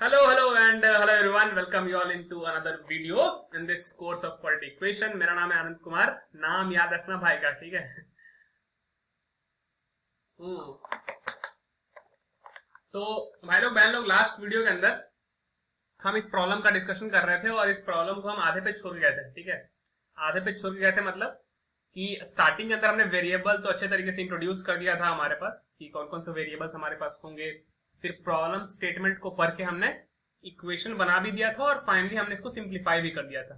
Hello and hello everyone. Welcome you all into another video in this course of quality equation. मेरा नाम है आनंद कुमार. नाम याद रखना भाई का, ठीक है? तो भाई लोग बहन लोग, लास्ट वीडियो के अंदर हम इस प्रॉब्लम का डिस्कशन कर रहे थे और इस प्रॉब्लम को हम आधे पे छोड़ के गए थे, ठीक है? आधे पे छोड़ के गए थे मतलब कि स्टार्टिंग के अंदर हमने वेरिएबल तो अच्छे तरीके से इंट्रोड्यूस कर दिया था हमारे पास कि कौन कौन से वेरिएबल्स हमारे पास होंगे. फिर प्रॉब्लम स्टेटमेंट को पढ़ के हमने इक्वेशन बना भी दिया था और फाइनली हमने इसको सिंप्लीफाई भी कर दिया था.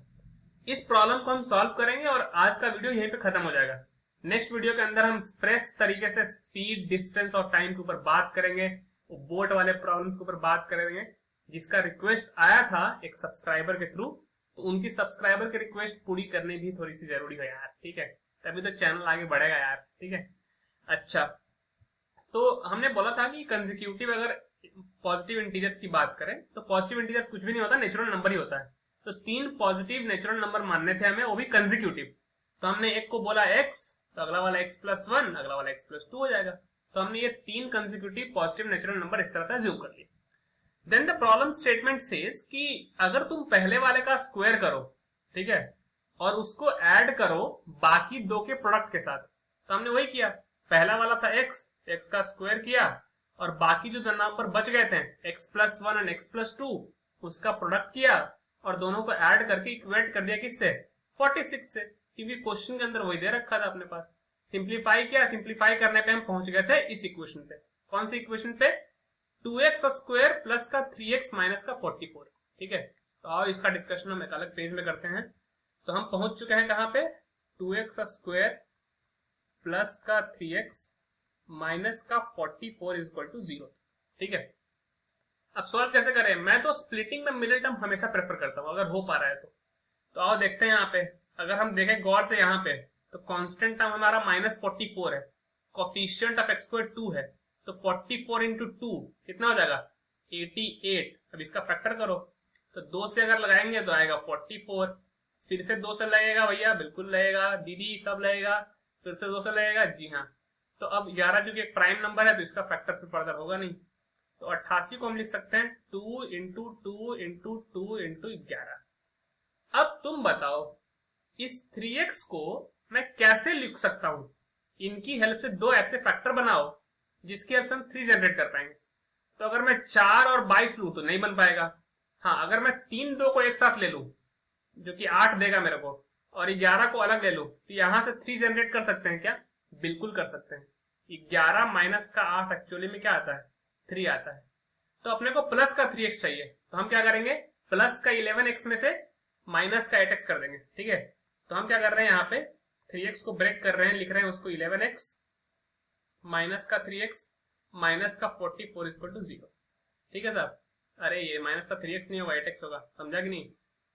इस प्रॉब्लम को हम सॉल्व करेंगे और आज का वीडियो यहीं पे खत्म हो जाएगा. नेक्स्ट वीडियो के अंदर हम फ्रेश तरीके से स्पीड, डिस्टेंस और टाइम के ऊपर बात करेंगे, बोट वाले प्रॉब्लम्स के ऊपर बात करेंगे जिसका रिक्वेस्ट आया था एक सब्सक्राइबर के थ्रू. तो उनकी सब्सक्राइबर की रिक्वेस्ट पूरी करनी भी थोड़ी सी जरूरी है यार, ठीक है? तभी तो चैनल आगे बढ़ेगा यार, ठीक है? अच्छा, तो हमने बोला था कि कंसेक्यूटिव अगर पॉजिटिव इंटीजर्स की बात करें तो पॉजिटिव इंटीजर्स कुछ भी नहीं होता, नेचुरल नंबर ही होता है. तो 3 पॉजिटिव नेचुरल नंबर मानने थे हमें, वो भी कंसेक्यूटिव. तो हमने एक को बोला x, तो अगला वाला x+1, अगला वाला x+2 हो जाएगा. तो हमने ये 3 कंसेक्यूटिव पॉजिटिव नेचुरल नंबर इस तरह से अज्यूम कर लिए. Then the problem statement says कि अगर तुम पहले वाले का स्क्वायर करो, ठीक है, और उसको ऐड करो बाकी दो के प्रोडक्ट के साथ. तो हमने वही किया, पहला वाला था x का स्क्वायर किया और बाकी जो नंबर बच गए थे x+1 और x+2 उसका प्रोडक्ट किया और दोनों को ऐड करके इक्वेट कर दिया किससे? 46 से, क्योंकि क्वेश्चन के अंदर वही दे रखा था अपने पास. सिंप्लीफाई किया, सिंप्लीफाई करने पे हम पहुंच गए थे इस इक्वेशन पे. कौन सी इक्वेशन पे? 2x स्क्वायर प्लस का 3x माइनस का 44, ठीक है? तो आओ इसका डिस्कशन हम एक अलग पेज में करते हैं. तो हम पहुंच चुके हैं कहां पे? 2x स्क्वायर प्लस का 3x माइनस का 44 इज इक्वल टू 0, ठीक है? अब सॉल्व कैसे करें? मैं तो स्प्लिटिंग में मिडिल टर्म हमेशा प्रेफर करता हूं अगर हो पा रहा है तो आओ देखते हैं. यहाँ पे अगर हम देखें गौर से यहाँ पे तो कांस्टेंट टर्म हमारा -44 है, कोफिशिएंट ऑफ x स्क्वायर 2 है, तो 44 इंटू 2 कितना हो जाएगा? 88. अब इसका फैक्टर करो तो 2 से अगर लगाएंगे तो आएगा 44, फिर से 2 से लगेगा भैया, बिल्कुल लगेगा दीदी, सब लगेगा, फिर से 2 से लगेगा, जी हाँ. तो अब 11 जो कि एक प्राइम नंबर है तो इसका फैक्टर फिर फर्दर होगा नहीं, तो 88 को हम लिख सकते हैं 2 इंटू 2 इंटू 2 इंटू 11. अब तुम बताओ इस 3x को मैं कैसे लिख सकता हूं? इनकी हेल्प से 2 ऐसे फैक्टर बनाओ जिसकी हेल्प से हम 3 जनरेट कर पाएंगे. तो अगर मैं 4 और 22 लूं तो नहीं बन पाएगा. हाँ, अगर मैं 3 2 को एक साथ ले लूं जो कि 8 देगा मेरे को, और 11 को अलग ले लूं, तो यहां से 3 जनरेट कर सकते हैं क्या? बिल्कुल कर सकते हैं. 11 माइनस का 8 एक्चुअली में क्या आता है? 3 आता है. तो अपने को प्लस का 3x चाहिए, तो हम क्या करेंगे? प्लस का 11x में से माइनस का 8x कर देंगे, ठीक है? तो हम क्या कर रहे हैं यहाँ पे 3x को ब्रेक कर रहे हैं, लिख रहे हैं उसको 11x माइनस का 3x माइनस का 44 इक्वल टू 0, ठीक है साहब? अरे ये माइनस का 3x नहीं होगा, 8x होगा, समझा कि नहीं?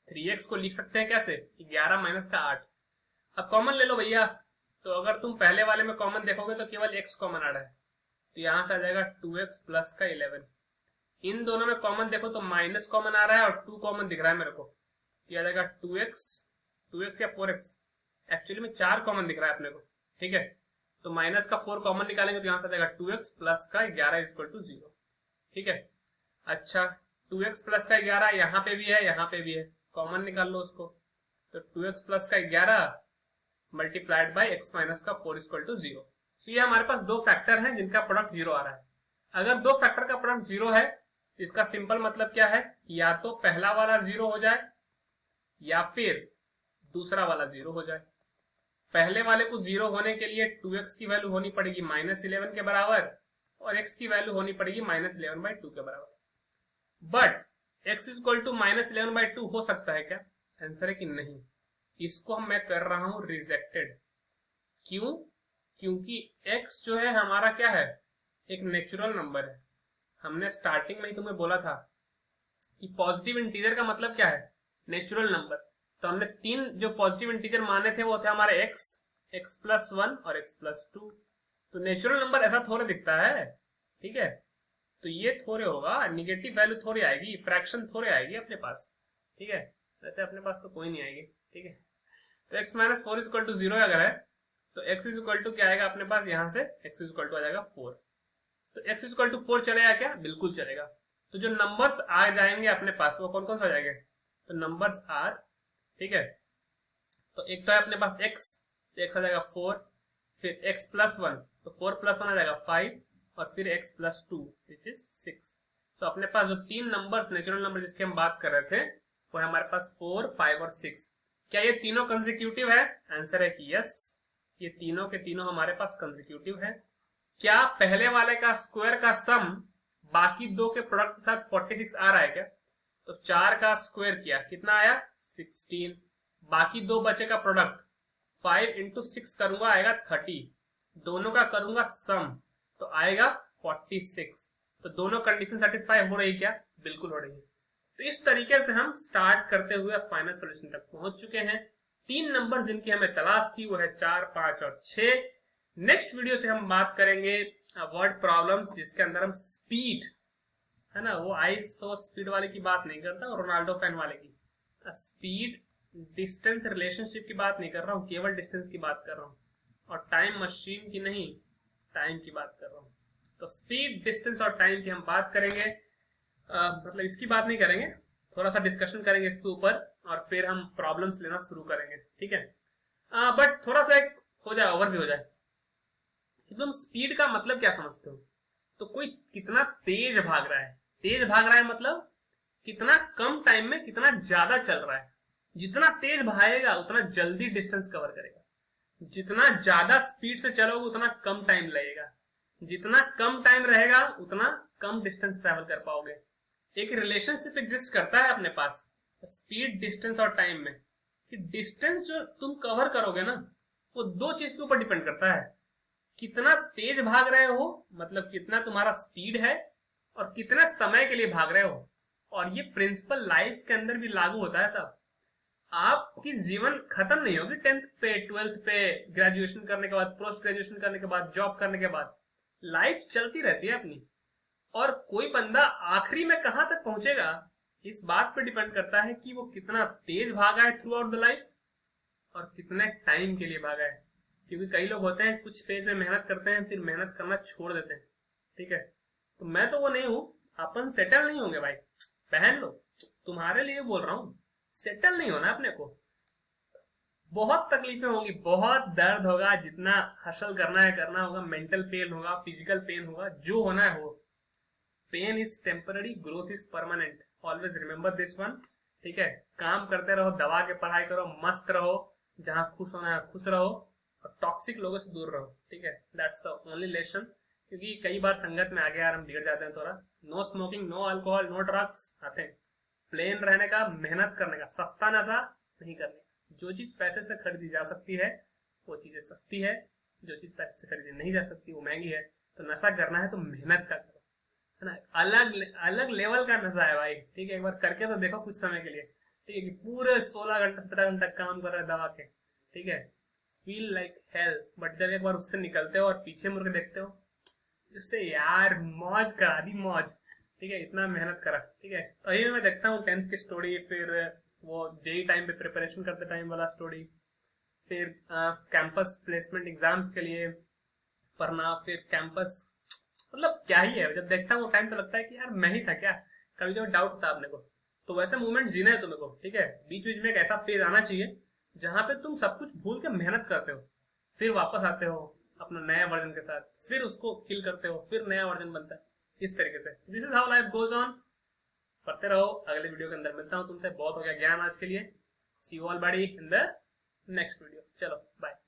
3x को लिख सकते हैं कैसे? 11 माइनस का 8. अब कॉमन ले लो भैया, तो अगर तुम पहले वाले में कॉमन देखोगे तो केवल x कॉमन आ रहा है, तो यहां से आ जाएगा 2x प्लस का 11. इन दोनों में कॉमन देखो तो माइनस कॉमन आ रहा है और 2 कॉमन दिख रहा है मेरे को, तो आ जाएगा 2x या 4x, एक्चुअली में 4 कॉमन दिख रहा है अपने को, ठीक है? तो माइनस का 4 कॉमन निकालेंगे तो यहां से आ जाएगा 2x प्लस का 11 इज इक्वल टू 0, ठीक है? अच्छा, 2x प्लस का 11 यहाँ पे भी है, यहाँ पे भी है, कॉमन निकाल लो उसको. तो 2x प्लस का 11 मल्टीप्लाइड बाई x माइनस का 4 इक्वल टू 0. सो ये हमारे पास 2 फैक्टर हैं जिनका प्रोडक्ट 0 आ रहा है. अगर 2 फैक्टर का प्रोडक्ट 0 है तो इसका सिंपल मतलब क्या है? या तो पहला वाला 0 हो जाए या फिर दूसरा वाला 0 हो जाए. पहले वाले को 0 होने के लिए 2x की वैल्यू होनी पड़ेगी -11 के बराबर और x की वैल्यू होनी पड़ेगी -11/2 के बराबर. बट x इक्वल टू -11/2 हो सकता है क्या? आंसर है कि नहीं. इसको मैं कर रहा हूं रिजेक्टेड. क्यों? क्योंकि x जो है हमारा क्या है? एक नेचुरल नंबर है. हमने स्टार्टिंग में ही तुम्हें बोला था कि पॉजिटिव इंटीजर का मतलब क्या है? Natural number. तो हमने 3 जो पॉजिटिव इंटीजर माने थे वो थे हमारे x+1 और x+2. तो नेचुरल नंबर ऐसा थोड़े दिखता है, ठीक है? तो ये थोड़े होगा, निगेटिव वैल्यू थोड़ी आएगी, फ्रैक्शन थोड़े आएगी अपने पास, ठीक है? वैसे अपने पास तो कोई नहीं आएगी, ठीक है? तो x minus 4 is equal to 0 अगर है तो x इज इक्वल टू क्या आएगा अपने पास? यहां से x इज इक्वल टू आ जाएगा 4. तो x इज इक्वल टू 4 चलेगा क्या? बिल्कुल चलेगा. तो जो नंबर्स आ जाएंगे अपने पास वो कौन कौन से हो जाएंगे, तो नंबर्स आर, ठीक है। तो एक तो है अपने पास x, x आ जाएगा 4, फिर x प्लस 1, तो 4 प्लस 1 आ जाएगा 5, और फिर x प्लस 2 विच इज 6। तो अपने पास जो तीन नंबर्स, नेचुरल नंबर जिसकी हम बात कर रहे थे, वो है हमारे पास 4, 5 और 6। क्या ये तीनों कंसेक्यूटिव है? आंसर है कि यस, ये तीनों के तीनों हमारे पास कंसेक्यूटिव है। क्या पहले वाले का स्क्वायर का सम बाकी दो के प्रोडक्ट के साथ 46 आ रहा है क्या? तो 4 का स्क्वायर किया कितना आया 16, बाकी दो बचे का प्रोडक्ट 5 इंटू 6 करूंगा आएगा 30, दोनों का करूंगा सम तो आएगा 46। तो दोनों कंडीशन सेटिस्फाई हो रही क्या? बिल्कुल हो रही है। तो इस तरीके से हम स्टार्ट करते हुए फाइनल सॉल्यूशन तक पहुंच चुके हैं। तीन नंबर जिनकी हमें तलाश थी वो है 4, 5 और 6। नेक्स्ट वीडियो से हम बात करेंगे वर्ड प्रॉब्लम्स जिसके अंदर हम स्पीड, है ना, वो आई सो स्पीड वाले की बात नहीं करता और रोनाल्डो फैन वाले की, स्पीड डिस्टेंस रिलेशनशिप की बात नहीं कर रहा हूँ, केवल डिस्टेंस की बात कर रहा हूँ, और टाइम मशीन की नहीं, टाइम की बात कर रहा हूँ। तो स्पीड, डिस्टेंस और टाइम की हम बात करेंगे, मतलब इसकी बात नहीं करेंगे, थोड़ा सा डिस्कशन करेंगे इसके ऊपर और फिर हम प्रॉब्लम्स लेना शुरू करेंगे, ठीक है। बट थोड़ा सा एक हो जाए, ओवरव्यू हो जाए कि तुम स्पीड का मतलब क्या समझते हो। तो कोई कितना तेज भाग रहा है, तेज भाग रहा है मतलब कितना कम टाइम में कितना ज्यादा चल रहा है। जितना तेज भागेगा उतना जल्दी डिस्टेंस कवर करेगा, जितना ज्यादा स्पीड से चलोगे उतना कम टाइम लगेगा, जितना कम टाइम रहेगा उतना कम डिस्टेंस ट्रेवल कर पाओगे। एक रिलेशनशिप एग्जिस्ट करता है अपने पास स्पीड, डिस्टेंस और टाइम में, कि डिस्टेंस जो तुम कवर करोगे ना वो दो चीज के ऊपर डिपेंड करता है, कितना तेज भाग रहे हो मतलब कितना तुम्हारा स्पीड है, और कितने समय के लिए भाग रहे हो। और ये प्रिंसिपल लाइफ के अंदर भी लागू होता है साहब। आपकी जीवन खत्म नहीं होगी 10th पे, 12th पे, ग्रेजुएशन करने के बाद, पोस्ट ग्रेजुएशन करने के बाद, जॉब करने के बाद, लाइफ चलती रहती है अपनी। और कोई बंदा आखिरी में कहां तक पहुंचेगा इस बात पे डिपेंड करता है कि वो कितना तेज भागा है थ्रू आउट द लाइफ और कितने टाइम के लिए भागा है। क्योंकि कई लोग होते हैं कुछ फेज में मेहनत करते हैं फिर मेहनत करना छोड़ देते हैं, ठीक है। तो मैं तो वो नहीं हूं, अपन सेटल नहीं होंगे भाई, पहन लो, तुम्हारे लिए बोल रहा हूं, सेटल नहीं होना अपने को। बहुत तकलीफें होंगी, बहुत दर्द होगा, जितना हसल करना है करना होगा, मेंटल पेन होगा, फिजिकल पेन होगा, जो होना है हो। Pain is temporary, growth is permanent, always remember this one, ठीक है। काम करते रहो, दबा के पढ़ाई करो, मस्त रहो, जहां खुश होना है खुश रहो, और टॉक्सिक लोगों से दूर रहो, ठीक है। That's the only lesson. क्योंकि कई बार संगत में आगे यार हम बिगड़ जाते हैं थोड़ा। No smoking, no alcohol, no drugs आते हैं। प्लेन रहने का, मेहनत करने का, सस्ता नशा नहीं करने का। जो चीज पैसे से खरीदी जा सकती है वो चीजें सस्ती है, जो चीज पैसे से खरीदी नहीं जा सकती वो महंगी है। तो नशा करना है तो मेहनत का करो, है ना, अलग अलग लेवल का नशा है भाई, ठीक है। एक बार करके तो देखो कुछ समय के लिए, ठीक है, कि पूरे 16 घंटा 17 घंटा काम कर रहा है दबा के, ठीक है, फील लाइक हेल। बट जब एक बार उससे निकलते हो और पीछे मुड़ के देखते हो, उससे यार मौज करा दी, मौज, ठीक है, इतना मेहनत करा, ठीक है। तो यही मैं देखता हूँ 10th की स्टोरी, फिर वो जेई टाइम पे प्रिपरेशन करते टाइम वाला स्टोरी, फिर कैंपस प्लेसमेंट एग्जाम्स के लिए पढ़ना, फिर कैंपस, मतलब क्या ही है। जब देखता हूँ टाइम तो लगता है कि यार मैं ही था क्या, कभी कभी डाउट था अपने को। तो वैसे मूवमेंट जीना है तुम्हें को, ठीक है। बीच बीच में एक ऐसा फेज आना चाहिए जहां पे तुम सब कुछ भूल के मेहनत करते हो, फिर वापस आते हो अपना नया वर्जन के साथ, फिर उसको किल करते हो, फिर नया वर्जन बनता है, इस तरीके से। This is how life goes on. पढ़ते रहो, अगले वीडियो के अंदर मिलता हूं तुमसे। बहुत हो गया ज्ञान आज के लिए। See you all buddy in the next video. चलो बाय।